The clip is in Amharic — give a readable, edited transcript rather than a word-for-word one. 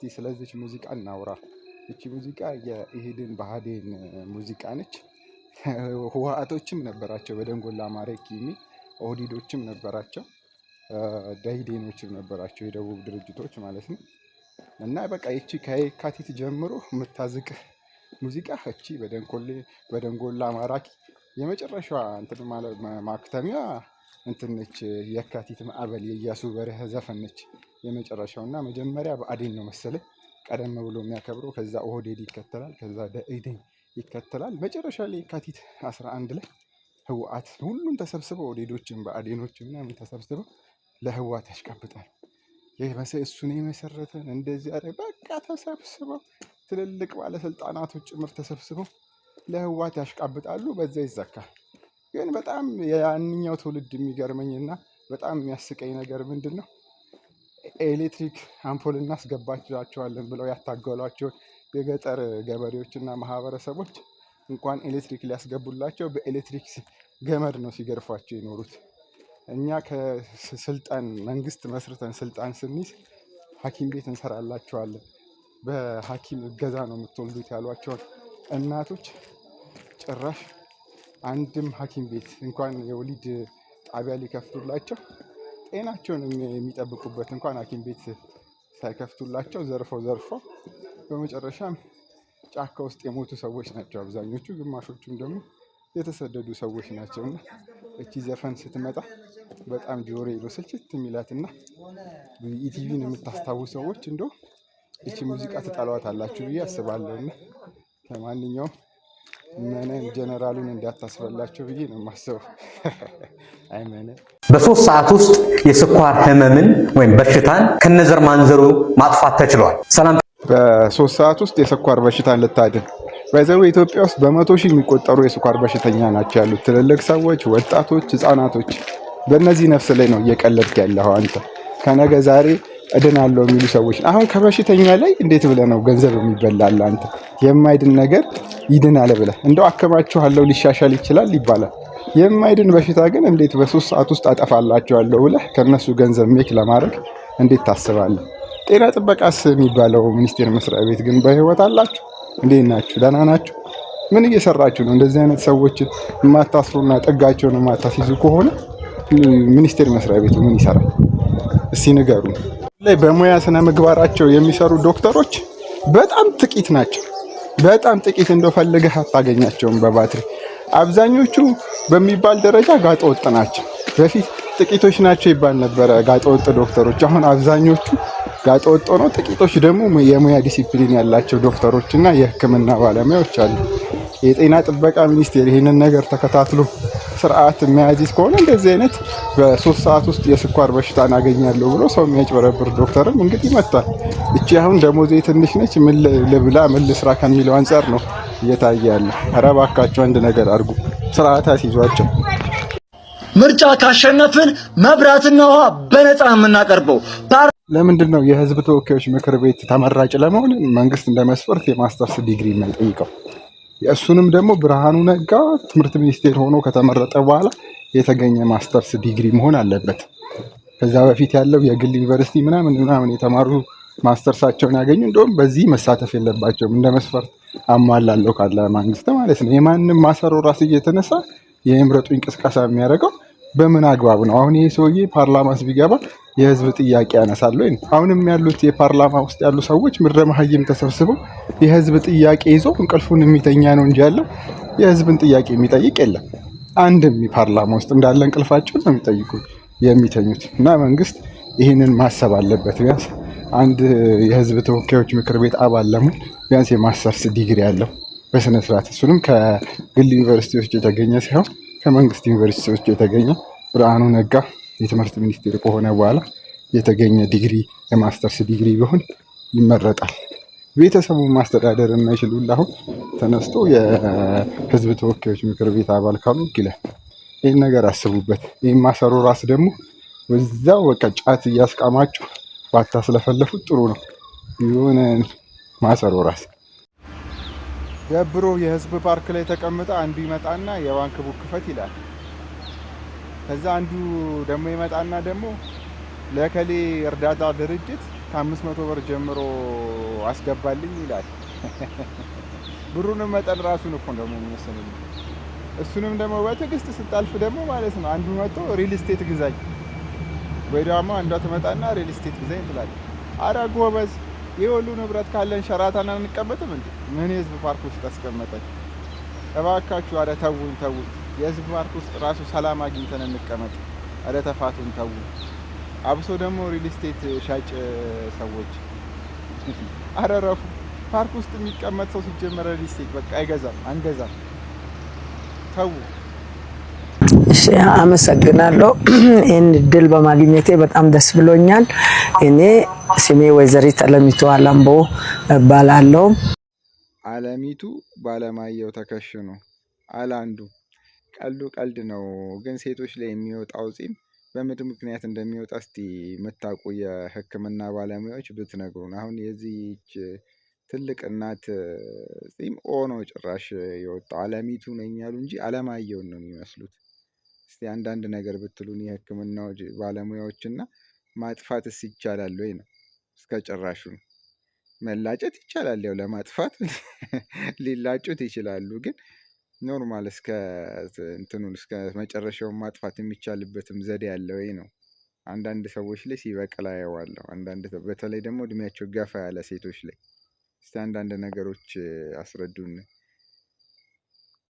እስቲ ስለዚች ሙዚቃ እናውራ። እቺ ሙዚቃ የኢህዴን ብአዴን ሙዚቃ ነች። ህወሓቶችም ነበራቸው በደንጎላ ማረኪ የሚል ኦህዴዶችም ነበራቸው፣ ደኢህዴኖችም ነበራቸው፣ የደቡብ ድርጅቶች ማለት ነው። እና በቃ ይቺ ከየካቲት ጀምሮ የምታዝቅ ሙዚቃ እቺ በደንጎላ ማራኪ የመጨረሻዋ እንትን ማለት ማክተሚያ እንትን ነች። የካቲት ማዕበል የኢያሱ በርሀ ዘፈን ነች የመጨረሻው። እና መጀመሪያ ብአዴን ነው መሰለኝ ቀደም ብሎ የሚያከብረው፣ ከዛ ኦህዴድ ይከተላል፣ ከዛ ደኢህዴን ይከተላል። መጨረሻ ላይ የካቲት 11 ላይ ህወሓት ሁሉም ተሰብስበው ኦህዴዶችም ብአዴኖችም ምናምን ተሰብስበው ለህወሓት ያሽቃብጣል። እሱን የመሰረተን እንደዚህ አረ በቃ ተሰብስበው ትልልቅ ባለስልጣናቶች ጭምር ተሰብስበው ለህወሓት ያሽቃብጣሉ። በዛ ይዘካል። ግን በጣም ያንኛው ትውልድ የሚገርመኝና በጣም የሚያስቀኝ ነገር ምንድን ነው? ኤሌክትሪክ አምፖል እናስገባቸዋለን ብለው ያታገሏቸውን የገጠር ገበሬዎችና ማህበረሰቦች እንኳን ኤሌክትሪክ ሊያስገቡላቸው በኤሌክትሪክ ገመድ ነው ሲገርፏቸው የኖሩት። እኛ ከስልጣን መንግስት መስርተን ስልጣን ስንይዝ ሐኪም ቤት እንሰራላቸዋለን፣ በሐኪም እገዛ ነው የምትወልዱት ያሏቸውን እናቶች ጭራሽ አንድም ሐኪም ቤት እንኳን የወሊድ ጣቢያ ሊከፍቱላቸው ጤናቸውን የሚጠብቁበት እንኳን ሐኪም ቤት ሳይከፍቱላቸው ዘርፈው በመጨረሻም ጫካ ውስጥ የሞቱ ሰዎች ናቸው አብዛኞቹ። ግማሾቹም ደግሞ የተሰደዱ ሰዎች ናቸው። እና እቺ ዘፈን ስትመጣ በጣም ጆሮ ስልችት የሚላትና ኢቲቪን የምታስታውሱ ሰዎች እንደው እቺ ሙዚቃ ትጠሏታላችሁ ብዬ አስባለሁ። እና ለማንኛውም መነን ጀነራሉን እንዳታስበላቸው ብዬ ነው የማስበው። አይ መነን በ3 ሰዓት ውስጥ የስኳር ህመምን ወይም በሽታን ከነዘር ማንዘሩ ማጥፋት ተችሏል። ሰላም በ3 ሰዓት ውስጥ የስኳር በሽታን ልታድን በዛው ኢትዮጵያ ውስጥ በመቶ ሺህ የሚቆጠሩ የስኳር በሽተኛ ናቸው ያሉት፣ ትልልቅ ሰዎች፣ ወጣቶች፣ ህፃናቶች። በእነዚህ ነፍስ ላይ ነው እየቀለድክ ያለው አንተ። ከነገ ዛሬ እድናለሁ የሚሉ ሰዎች አሁን ከበሽተኛ ላይ እንዴት ብለህ ነው ገንዘብ የሚበላል? አንተ የማይድን ነገር ይድናል ብለህ እንደው አከማችኋለሁ ሊሻሻል ይችላል ይባላል። የማይድን በሽታ ግን እንዴት በ3 ሰዓት ውስጥ አጠፋላቸዋለሁ ብለህ ከነሱ ገንዘብ ሜክ ለማድረግ እንዴት ታስባለህ? ጤና ጥበቃስ የሚባለው ሚኒስቴር መስሪያ ቤት ግን በህይወት አላችሁ? እንዴት ናችሁ? ደህና ናችሁ? ምን እየሰራችሁ ነው? እንደዚህ አይነት ሰዎችን የማታስሩና ጥጋቸውን የማታስይዙ ከሆነ ሚኒስቴር መስሪያ ቤቱ ምን ይሰራል? እስቲ ንገሩ። ላይ በሙያ ስነ ምግባራቸው የሚሰሩ ዶክተሮች በጣም ጥቂት ናቸው። በጣም ጥቂት፣ እንደው ፈልገህ አታገኛቸውም በባትሪ። አብዛኞቹ በሚባል ደረጃ ጋጠ ወጥ ናቸው። በፊት ጥቂቶች ናቸው ይባል ነበረ ጋጠ ወጥ ዶክተሮች። አሁን አብዛኞቹ ጋጠ ወጥ ነው። ጥቂቶች ደግሞ የሙያ ዲሲፕሊን ያላቸው ዶክተሮች እና የሕክምና ባለሙያዎች አሉ። የጤና ጥበቃ ሚኒስቴር ይህንን ነገር ተከታትሎ ስርዓት የሚያዚዝ ከሆነ እንደዚህ አይነት በ3 ሰዓት ውስጥ የስኳር በሽታን አገኛለሁ ብሎ ሰው የሚያጭበረብር ዶክተርም እንግዲህ መጥቷል። እቺ አሁን ደሞዜ ትንሽ ነች ምን ልብላ ምን ልስራ ከሚለው አንጻር ነው እየታየ ያለ። ኧረ እባካችሁ አንድ ነገር አድርጉ፣ ስርዓት አስይዟቸው። ምርጫ ካሸነፍን መብራትና ውሃ በነፃ የምናቀርበው። ለምንድን ነው የህዝብ ተወካዮች ምክር ቤት ተመራጭ ለመሆን መንግስት እንደ መስፈርት የማስተርስ ዲግሪ የማይጠይቀው? የእሱንም ደግሞ ብርሃኑ ነጋ ትምህርት ሚኒስቴር ሆኖ ከተመረጠ በኋላ የተገኘ ማስተርስ ዲግሪ መሆን አለበት። ከዛ በፊት ያለው የግል ዩኒቨርሲቲ ምናምን የተማሩ ማስተርሳቸውን ያገኙ እንደውም በዚህ መሳተፍ የለባቸውም። እንደ መስፈርት አሟላለሁ ካለ መንግስት ማለት ነው። የማንም ማሰሮ ራስ እየተነሳ የምረጡኝ እንቅስቃሴ የሚያደርገው በምን አግባብ ነው? አሁን ይሄ ሰውዬ ፓርላማስ ቢገባ የህዝብ ጥያቄ ያነሳል ወይ? አሁንም ያሉት የፓርላማ ውስጥ ያሉ ሰዎች ምድረ መሀይም ተሰብስበው የህዝብ ጥያቄ ይዞ እንቅልፉን የሚተኛ ነው እንጂ ያለው የህዝብን ጥያቄ የሚጠይቅ የለም። አንድም የፓርላማ ውስጥ እንዳለ እንቅልፋቸውን ነው የሚተኙት። እና መንግስት ይህንን ማሰብ አለበት። ቢያንስ አንድ የህዝብ ተወካዮች ምክር ቤት አባል ለመሆን ቢያንስ የማስተርስ ዲግሪ ያለው በስነ ስርዓት፣ እሱንም ከግል ዩኒቨርሲቲዎች የተገኘ ሳይሆን ከመንግስት ዩኒቨርሲቲዎች የተገኘ። ብርሃኑ ነጋ የትምህርት ሚኒስቴር ከሆነ በኋላ የተገኘ ዲግሪ የማስተርስ ዲግሪ ቢሆን ይመረጣል። ቤተሰቡን ማስተዳደር የማይችሉ አሁን ተነስቶ የህዝብ ተወካዮች ምክር ቤት አባል ካሉ ይላል። ይህን ነገር አስቡበት። ይህን ማሰሮ ራስ ደግሞ በዛው በቃ ጫት እያስቃማችሁ ባታስለፈለፉት ጥሩ ነው። የሆነ ማሰሮ ራስ ደብሮ የህዝብ ፓርክ ላይ ተቀምጠ አንዱ ይመጣና የባንክ ቡክ ክፈት ይላል። ከዛ አንዱ ደግሞ ይመጣና ደግሞ ለከሌ እርዳታ ድርጅት ከ500 ብር ጀምሮ አስገባልኝ ይላል። ብሩንም መጠን ራሱን እኮ ደግሞ የሚወስንልኝ። እሱንም ደግሞ በትዕግስት ስታልፍ ደግሞ ማለት ነው አንዱ መጥቶ ሪል ስቴት ግዛኝ ወይ ደግሞ አንዷ ትመጣና ሪል ስቴት ግዛኝ ትላለች። አረ ጎበዝ፣ ይህ ሁሉ ንብረት ካለን ሸራተን አንቀመጥም እንዴ? ምን የህዝብ ፓርክ ውስጥ አስቀመጠን? እባካችሁ አረ ተውን ተውን። የህዝብ ፓርክ ውስጥ ራሱ ሰላም አግኝተን እንቀመጥ። አረ ተፋቱን ተውን። አብሶ ደግሞ ሪል ስቴት ሻጭ ሰዎች አረረፉ። ፓርክ ውስጥ የሚቀመጥ ሰው ሲጀመረ ሪል ስቴት በቃ አይገዛም፣ አንገዛም። ተው። እሺ አመሰግናለሁ። ይህን እድል በማግኘቴ በጣም ደስ ብሎኛል። እኔ ስሜ ወይዘሪት አለሚቱ አላምቦ እባላለሁ። አለሚቱ ባለማየሁ ተከሽኖ አላንዱ። ቀልዱ ቀልድ ነው፣ ግን ሴቶች ላይ የሚወጣው ጺም በምንድን ምክንያት እንደሚወጣ እስቲ የምታውቁ የሕክምና ባለሙያዎች ብትነግሩን። አሁን የዚህች ትልቅ እናት ጺም ኦ ነው ጭራሽ የወጣው። አለሚቱ ነኝ ያሉ እንጂ አለማየሁን ነው የሚመስሉት። እስቲ አንዳንድ ነገር ብትሉን የሕክምና ባለሙያዎችና ማጥፋትስ ይቻላል ወይ ነው? እስከ ጭራሹ ነው። መላጨት ይቻላል፣ ያው ለማጥፋት ሊላጩት ይችላሉ፣ ግን ኖርማል እስከ እንትኑን እስከ መጨረሻውን ማጥፋት የሚቻልበትም ዘዴ ያለ ወይ ነው። አንዳንድ ሰዎች ላይ ሲበቅል አየዋለሁ። በተለይ ደግሞ እድሜያቸው ገፋ ያለ ሴቶች ላይ። እስቲ አንዳንድ ነገሮች አስረዱን።